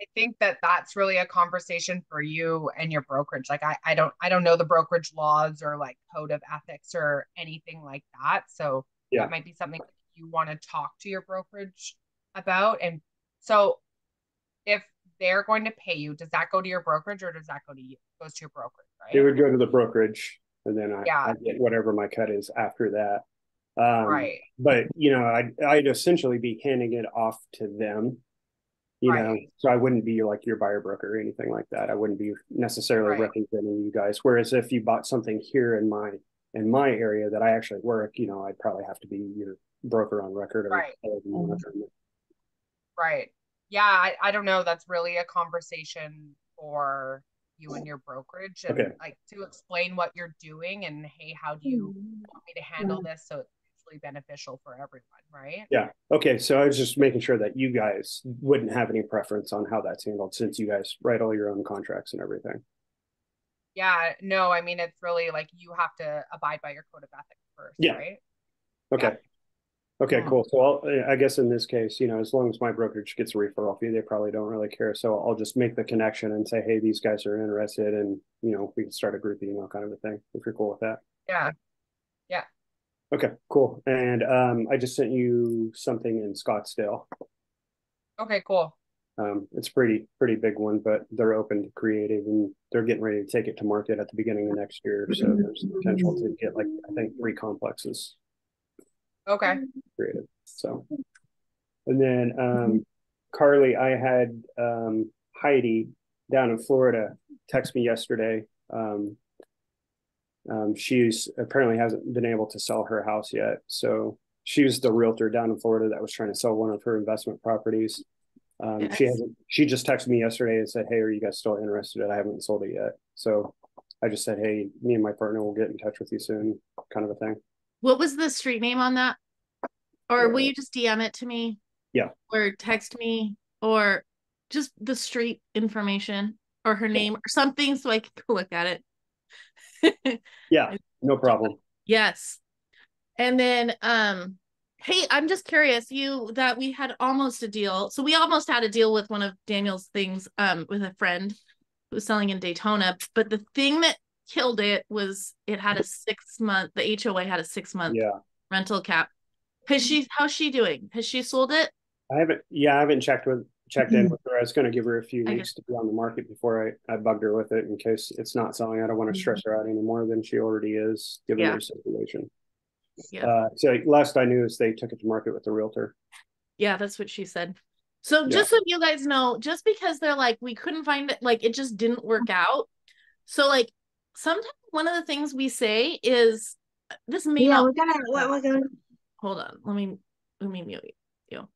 I think that that's really a conversation for you and your brokerage. Like I don't know the brokerage laws or like code of ethics or anything like that. So yeah, that might be something you want to talk to your brokerage about. And so if they're going to pay you, does that go to your brokerage or does that go to you? It goes to your brokerage, right? It would go to the brokerage, and then I Yeah. get whatever my cut is after that. Right. But you know, I'd essentially be handing it off to them. You know, Right. so I wouldn't be like your buyer broker or anything like that. I wouldn't be necessarily Right. representing you guys. Whereas if you bought something here in my area that I actually work, you know, I'd probably have to be your broker on record or Right. however you want to term it. Right. Yeah, I don't know. That's really a conversation for you and your brokerage, and Okay. like to explain what you're doing and hey, how do you want me to handle this so it's mutually beneficial for everyone, right? Yeah. Okay. So I was just making sure that you guys wouldn't have any preference on how that's handled since you guys write all your own contracts and everything. Yeah, no, I mean it's really like you have to abide by your code of ethics first, Yeah. right? Okay. Yeah. Okay, Mhm. cool. So I guess in this case, you know, as long as my brokerage gets a referral fee, they probably don't really care. So I'll just make the connection and say, hey, these guys are interested, and you know, we can start a group email kind of a thing if you're cool with that. Yeah. Yeah. Okay, cool. And I just sent you something in Scottsdale. Okay, cool. It's pretty big one, but they're open to creative and they're getting ready to take it to market at the beginning of next year. So there's the potential to get like I think 3 complexes Okay. created. So, and then Carly, I had Heidi down in Florida text me yesterday. She's apparently hasn't been able to sell her house yet. So she was the realtor down in Florida that was trying to sell one of her investment properties. Yes. She just texted me yesterday and said, hey, are you guys still interested? I haven't sold it yet. So I just said, hey, me and my partner will get in touch with you soon, kind of a thing. What was the street name on that? Or will you just DM it to me? Yeah. Or text me, or just the street information or her name or something so I can go look at it. Yeah, no problem. Yes. And then hey, I'm just curious, that we had almost a deal. So we almost had a deal with one of Daniel's things with a friend who was selling in Daytona, but the thing that killed it was it had a 6-month, the HOA had a 6-month rental cap. How's she doing? Has she sold it? I haven't checked in with her. I was going to give her a few weeks to be on the market before I bugged her with it in case it's not selling. I don't want to stress her out any more than she already is, given her situation. Yeah. So last I knew is they took it to market with the realtor. Yeah, that's what she said. So just so you guys know, just because they're like, we couldn't find it, like it just didn't work out. So like sometimes one of the things we say is this may not. We're gonna hold on. Let me mute you.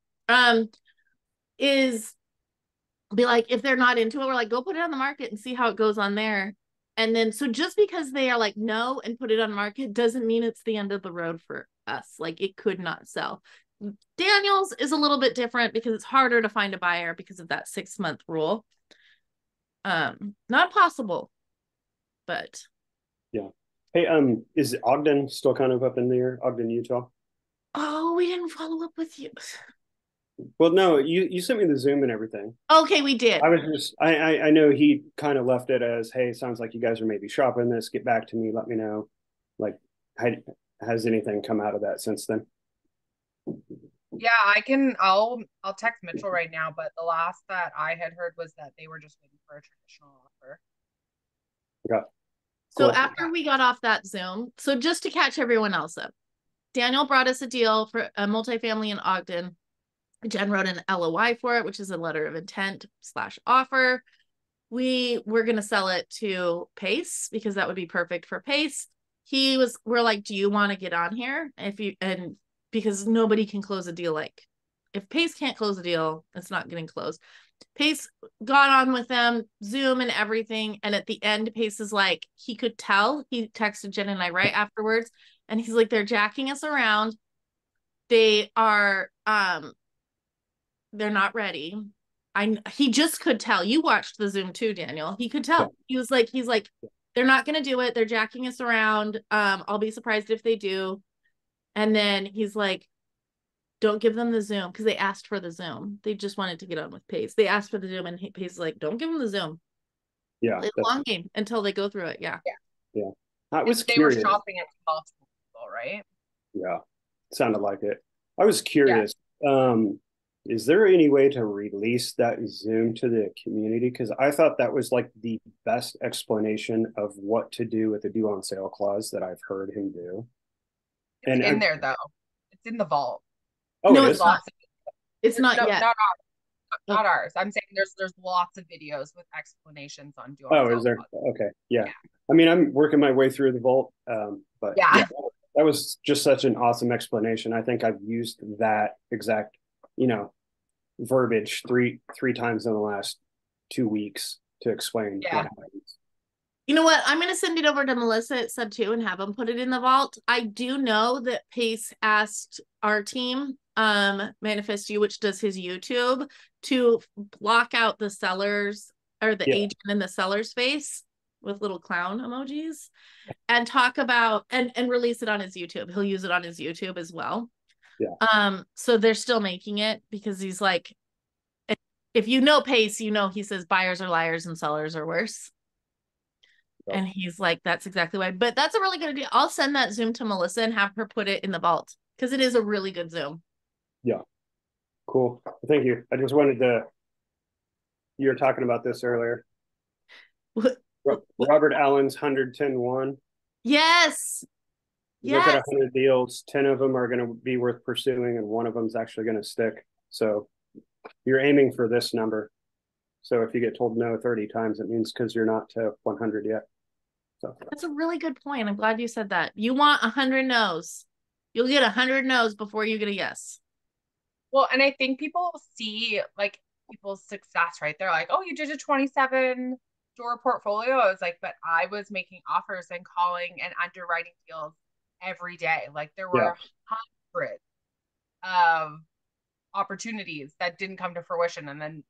Is be like, if they're not into it, we're like, go put it on the market and see how it goes on there. And then, so just because they are like, no, and put it on market doesn't mean it's the end of the road for us. Like it could not sell. Daniel's is a little bit different because it's harder to find a buyer because of that 6-month rule. Not possible, but. Yeah. Hey, is Ogden still kind of up in the air? Ogden, Utah? Oh, we didn't follow up with you. Well, no, you sent me the Zoom and everything. Okay, we did. I know he kind of left it as, hey, sounds like you guys are maybe shopping this. Get back to me. Let me know. Like, has anything come out of that since then? Yeah, I'll text Mitchell right now, but the last that I had heard was that they were just waiting for a traditional offer. Okay. So after we got off that Zoom, so just to catch everyone else up, Daniel brought us a deal for a multifamily in Ogden. Jen wrote an LOI for it, which is a letter of intent / offer. We were going to sell it to Pace because that would be perfect for Pace. we're like, do you want to get on here? And because nobody can close a deal. Like if Pace can't close a deal, it's not getting closed. Pace got on with them, Zoom and everything. And at the end, Pace is like, he could tell. He texted Jen and I right afterwards. And he's like, they're jacking us around. They are, they're not ready. He just could tell. You watched the Zoom too, Daniel. He could tell. He's like, they're not going to do it. They're jacking us around. I'll be surprised if they do. And then he's like, don't give them the Zoom, because they asked for the Zoom. They just wanted to get on with Pace. They asked for the Zoom, and Pace is like, don't give them the Zoom. Yeah. Play the long game until they go through it. Yeah. Yeah. I was They curious. were shopping at multiple people, right? Yeah. Sounded like it. I was curious. Is there any way to release that Zoom to the community? Because I thought that was like the best explanation of what to do with the due on sale clause that I've heard him do. It's in there though. It's in the vault. Oh, No, it it's is? not. It's not yet. Not ours. I'm saying there's lots of videos with explanations on due on Oh, sale is there? clause. Okay. Yeah. I mean, I'm working my way through the vault, but Yeah. that was just such an awesome explanation. I think I've used that exact, verbiage three times in the last 2 weeks to explain what happens. You know what? I'm going to send it over to Melissa at Sub 2 and have them put it in the vault. I do know that Pace asked our team, Manifest You, which does his YouTube, to block out the sellers or the agent in the seller's face with little clown emojis and talk about and release it on his YouTube. He'll use it on his YouTube as well. Yeah. So they're still making it because he's like, if you know Pace, he says buyers are liars and sellers are worse. And he's like, that's exactly why. But that's a really good idea. I'll send that Zoom to Melissa and have her put it in the vault because it is a really good Zoom. Yeah. Cool. Thank you. I just wanted you were talking about this earlier. Robert Allen's 110-1. Yes. Look at 100 deals. 10 of them are going to be worth pursuing, and one of them is actually going to stick. So you're aiming for this number. So if you get told no 30 times, it means because you're not to 100 yet. So that's a really good point. I'm glad you said that. You want 100 no's. You'll get 100 no's before you get a yes. Well, and I think people see like people's success, right? They're like, oh, you did a 27 door portfolio. I was like, but I was making offers and calling and underwriting deals every day. Like there were hundreds of opportunities that didn't come to fruition. And then,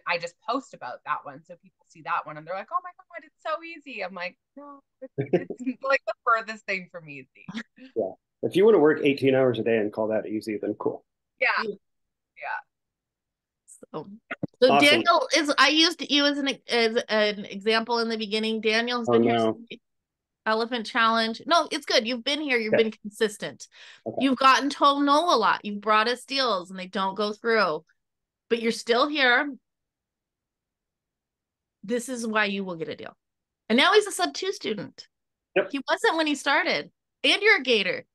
I just post about that one. So people see that one and they're like, oh my God, it's so easy. I'm like, no, it's like the furthest thing from easy. Yeah. If you want to work 18 hours a day and call that easy, then cool. Yeah. So awesome. Daniel I used you as an example in the beginning. Daniel's been here. Elephant Challenge. No, it's good. You've been here. You've been consistent. Okay. You've gotten told no a lot. You've brought us deals and they don't go through, but you're still here. This is why you will get a deal. And now he's a Sub 2 student. Yep. He wasn't when he started. And you're a Gator.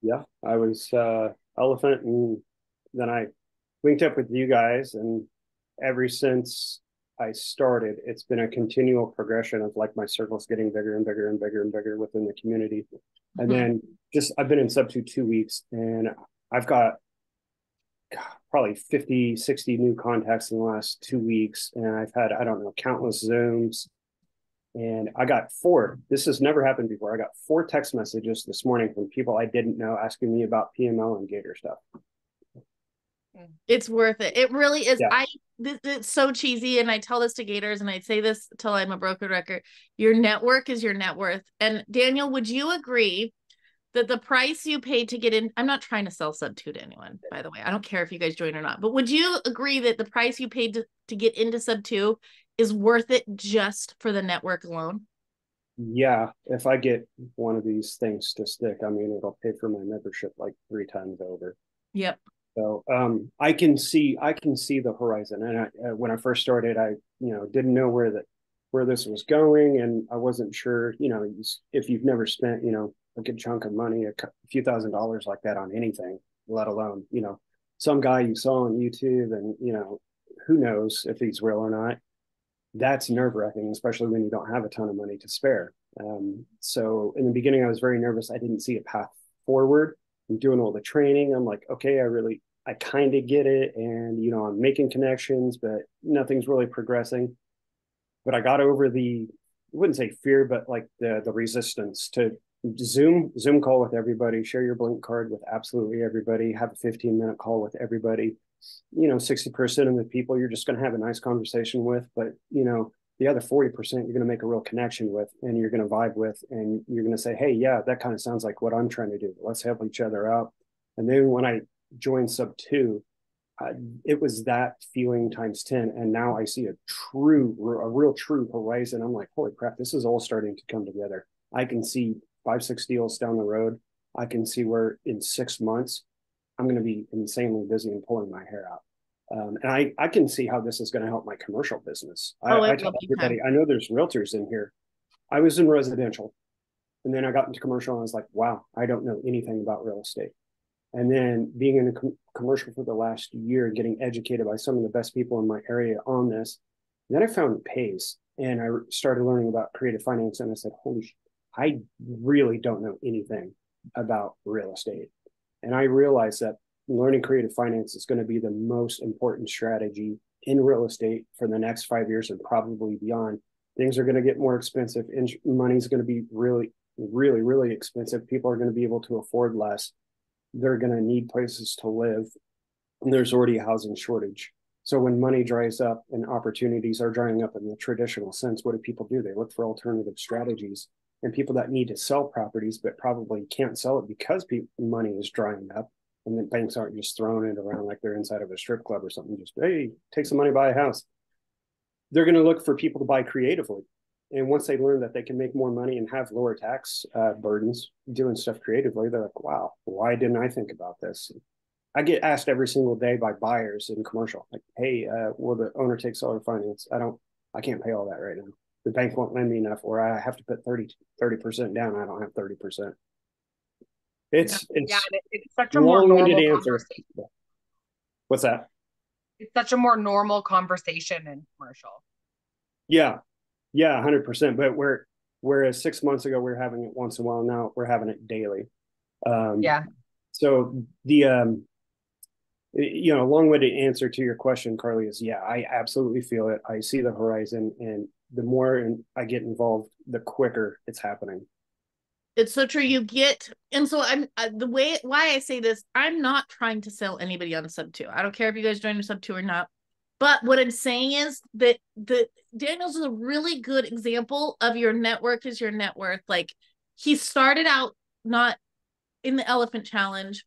Yeah, I was Elephant, and then I linked up with you guys, and ever since I started, it's been a continual progression of like my circles getting bigger and bigger and bigger and bigger within the community. And then I've been in Sub 2 weeks, and I've got probably 50, 60 new contacts in the last 2 weeks. And I've had, countless Zooms. And I got 4. This has never happened before. I got 4 text messages this morning from people I didn't know asking me about PML and Gator stuff. It's worth it. It really is. Yeah. It's so cheesy, and I tell this to Gators, and I say this till I'm a broken record. Your network is your net worth. And Daniel, would you agree that the price you paid to get in? I'm not trying to sell Sub 2 to anyone, by the way. I don't care if you guys join or not. But would you agree that the price you paid to get into Sub 2 is worth it just for the network alone? Yeah, if I get one of these things to stick, it'll pay for my membership like 3 times over. Yep. So I can see the horizon. And when I first started, I didn't know where this was going, and I wasn't sure. If you've never spent a good chunk of money, a few $1,000s like that on anything, let alone some guy you saw on YouTube, and who knows if he's real or not. That's nerve-wracking, especially when you don't have a ton of money to spare. So in the beginning, I was very nervous. I didn't see a path forward. I'm doing all the training. I'm like, okay, I kind of get it. And, I'm making connections, but nothing's really progressing. But I got over I wouldn't say fear, but like the resistance to Zoom call with everybody, share your Blink card with absolutely everybody, have a 15-minute call with everybody. 60% of the people you're just going to have a nice conversation with, but the other 40% you're going to make a real connection with, and you're going to vibe with, and you're going to say, hey, yeah, that kind of sounds like what I'm trying to do. Let's help each other out. And then when I joined Sub 2, it was that feeling times 10. And now I see a real true horizon. I'm like, holy crap, this is all starting to come together. I can see 5-6 deals down the road. I can see where in 6 months, I'm going to be insanely busy and pulling my hair out. And I can see how this is going to help my commercial business. I tell everybody, I know there's realtors in here. I was in residential, and then I got into commercial, and I was like, wow, I don't know anything about real estate. And then being in a commercial for the last year, getting educated by some of the best people in my area on this, then I found it pays. And I started learning about creative finance, and I said, holy shit, I really don't know anything about real estate. And I realized that learning creative finance is going to be the most important strategy in real estate for the next 5 years and probably beyond. Things are going to get more expensive. Money's going to be really, really, really expensive. People are going to be able to afford less. They're going to need places to live. And there's already a housing shortage. So when money dries up and opportunities are drying up in the traditional sense, what do people do? They look for alternative strategies. And people that need to sell properties but probably can't sell it because money is drying up, and then banks aren't just throwing it around like they're inside of a strip club or something. Just, hey, take some money, buy a house. They're going to look for people to buy creatively. And once they learn that they can make more money and have lower tax burdens doing stuff creatively, they're like, wow, why didn't I think about this? I get asked every single day by buyers in commercial, like, hey, will the owner take seller finance? I can't pay all that right now. The bank won't lend me enough, or I have to put 30% down. I don't have 30%. It's such a more normal answer. What's that? It's such a more normal conversation in commercial. Yeah, 100%. But whereas 6 months ago we were having it once in a while, now we're having it daily. So the long-winded answer to your question, Carly, is yeah, I absolutely feel it. I see the horizon, and the more I get involved, the quicker it's happening. It's so true. And so I'm why I say this, I'm not trying to sell anybody on Sub 2. I don't care if you guys join a Sub 2 or not. But what I'm saying is that Daniel's is a really good example of your network is your net worth. Like, he started out not in the Elephant Challenge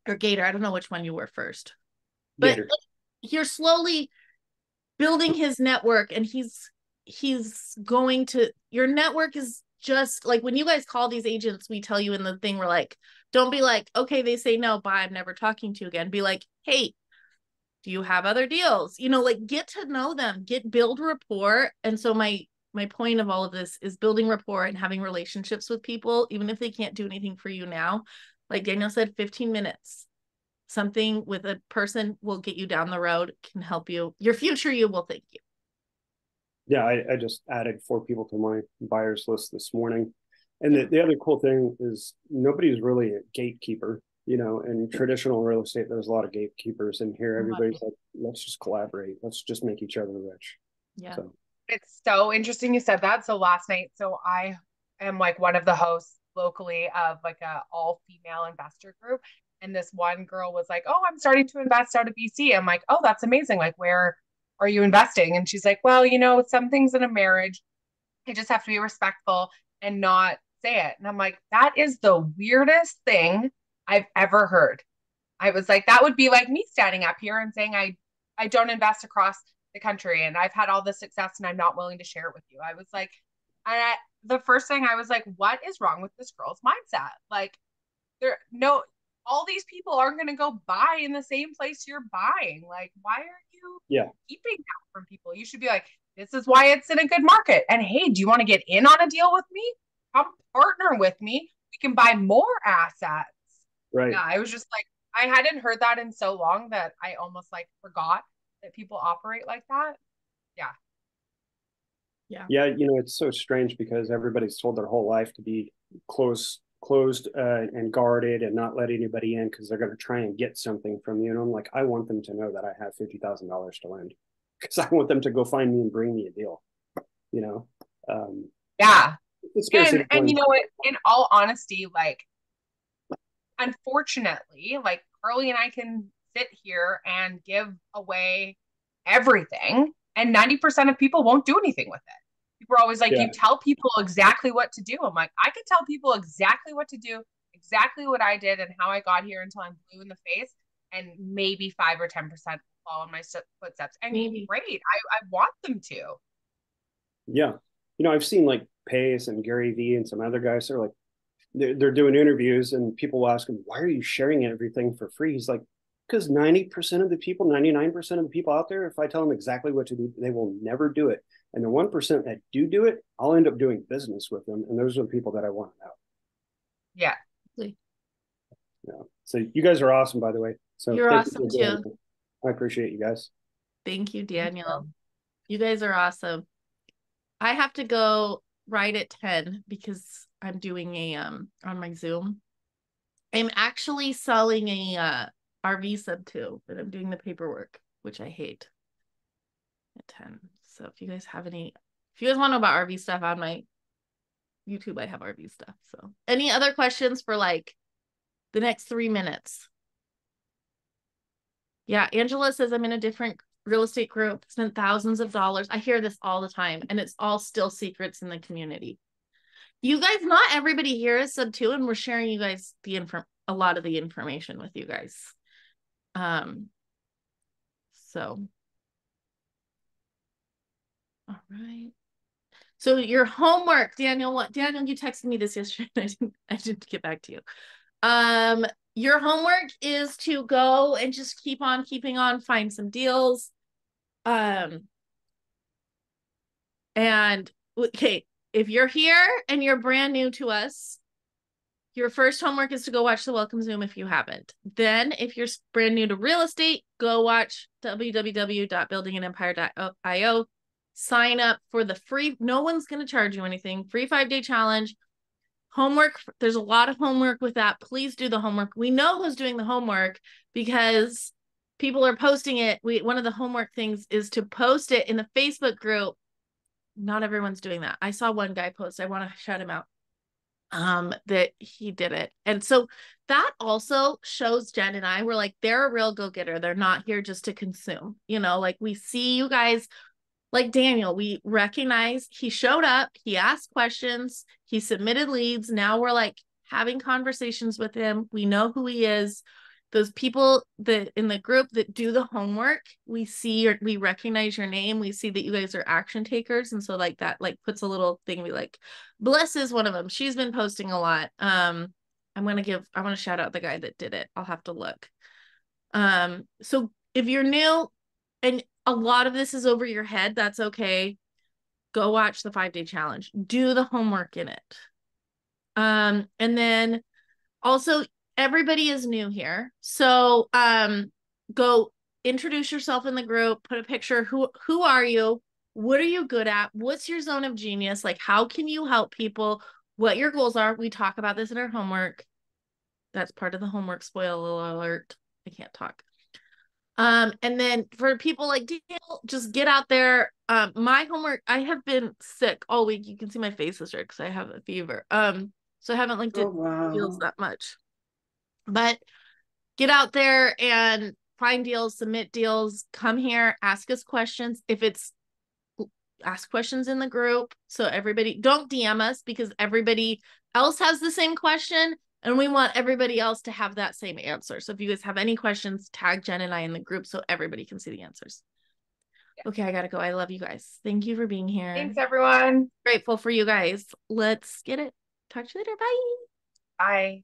or Gator. I don't know which one you were first. But you're slowly building his network, and he's going to, your network is just like when you guys call these agents, we tell you in the thing, we're like, don't be like, okay, they say no, bye, I'm never talking to you again. Be like, hey, do you have other deals? Like, get to know them, build rapport. And so my point of all of this is building rapport and having relationships with people, even if they can't do anything for you now. Like Daniel said, 15 minutes, something with a person will get you down the road, can help you. Your future you will thank you. Yeah, I just added 4 people to my buyers list this morning. And the other cool thing is nobody's really a gatekeeper. In traditional real estate, there's a lot of gatekeepers in here. Everybody's like, let's just collaborate. Let's just make each other rich. Yeah. So. It's so interesting you said that. So last night, I am like one of the hosts locally of like a all-female investor group. And this one girl was like, oh, I'm starting to invest out of BC. I'm like, oh, that's amazing. Like, where are you investing? And she's like, well, some things in a marriage, I just have to be respectful and not say it. And I'm like, that is the weirdest thing I've ever heard. I was like, that would be like me standing up here and saying, I don't invest across the country and I've had all this success and I'm not willing to share it with you. I was like, the first thing I was like, what is wrong with this girl's mindset? Like, all these people aren't going to go buy in the same place you're buying. Like, why are you keeping that from people? You should be like, this is why it's in a good market. And hey, do you want to get in on a deal with me? Come partner with me. We can buy more assets. Right. Yeah, I was just like, I hadn't heard that in so long that I almost like forgot that people operate like that. Yeah. Yeah. Yeah, it's so strange because everybody's told their whole life to be closed and guarded and not let anybody in because they're going to try and get something from you. And I'm like, I want them to know that I have $50,000 to lend because I want them to go find me and bring me a deal. Yeah. It's scarcity. And you know what? In all honesty, like, unfortunately, like Carly and I can sit here and give away everything, and 90% of people won't do anything with it. People are always like, Yeah. you tell people exactly what to do. I'm like, I could tell people exactly what to do, exactly what I did and how I got here until I'm blue in the face, and maybe 5 or 10% follow in my footsteps. And Maybe. great, I want them to. Yeah. I've seen like Pace and Gary Vee and some other guys. They're like, they're doing interviews and people will ask him, why are you sharing everything for free? He's like, because 90% of the people, 99% of the people out there, if I tell them exactly what to do, they will never do it. And the 1% that do it, I'll end up doing business with them. And those are the people that I want out. Yeah. Yeah. So you guys are awesome, by the way. So You're awesome too. I appreciate you guys. Thank you, Daniel. You guys are awesome. I have to go right at 10 because I'm doing a on my Zoom. I'm actually selling a RV sub too, but I'm doing the paperwork, which I hate, at 10. So if you guys have if you guys want to know about RV stuff on my YouTube, I have RV stuff. So any other questions for like the next 3 minutes? Yeah, Angela says I'm in a different real estate group, spent thousands of dollars. I hear this all the time, and it's all still secrets in the community. You guys, not everybody here is sub 2, and we're sharing you guys a lot of the information with you guys. So all right. So your homework, Daniel, Daniel, you texted me this yesterday. I didn't get back to you. Your homework is to go and just keep on keeping on, find some deals. And okay, if you're here and you're brand new to us, your first homework is to go watch the Welcome Zoom if you haven't. Then if you're brand new to real estate, go watch www.buildinganempire.io. Sign up for the free, no one's going to charge you anything, free 5-day challenge. Homework, there's a lot of homework with that. Please do the homework. We know who's doing the homework because people are posting it. One of the homework things is to post it in the Facebook group. Not everyone's doing that. I saw one guy post, I want to shout him out, that he did it. And so that also shows Jen and I, we're like, they're a real go-getter. They're not here just to consume, like we see you guys. Like Daniel, we recognize he showed up, he asked questions, he submitted leads. Now we're like having conversations with him. We know who he is. Those people that in the group that do the homework, we recognize your name. We see that you guys are action takers. And so like that, like puts a little thing, we like, Bless is one of them. She's been posting a lot. I want to shout out the guy that did it. I'll have to look. So if you're new and a lot of this is over your head, that's okay. Go watch the 5-day challenge. Do the homework in it. And then also everybody is new here. So go introduce yourself in the group, put a picture. Who are you? What are you good at? What's your zone of genius? Like, how can you help people? What your goals are? We talk about this in our homework. That's part of the homework, spoiler alert. I can't talk. And then for people like Daniel, just get out there. My homework, I have been sick all week. You can see my face is red because I have a fever. So I haven't looked at deals that much. But get out there and find deals, submit deals, come here, ask us questions. Ask questions in the group. So everybody, don't DM us because everybody else has the same question. And we want everybody else to have that same answer. So if you guys have any questions, tag Jen and I in the group so everybody can see the answers. Yeah. Okay, I gotta go. I love you guys. Thank you for being here. Thanks, everyone. Grateful for you guys. Let's get it. Talk to you later. Bye. Bye.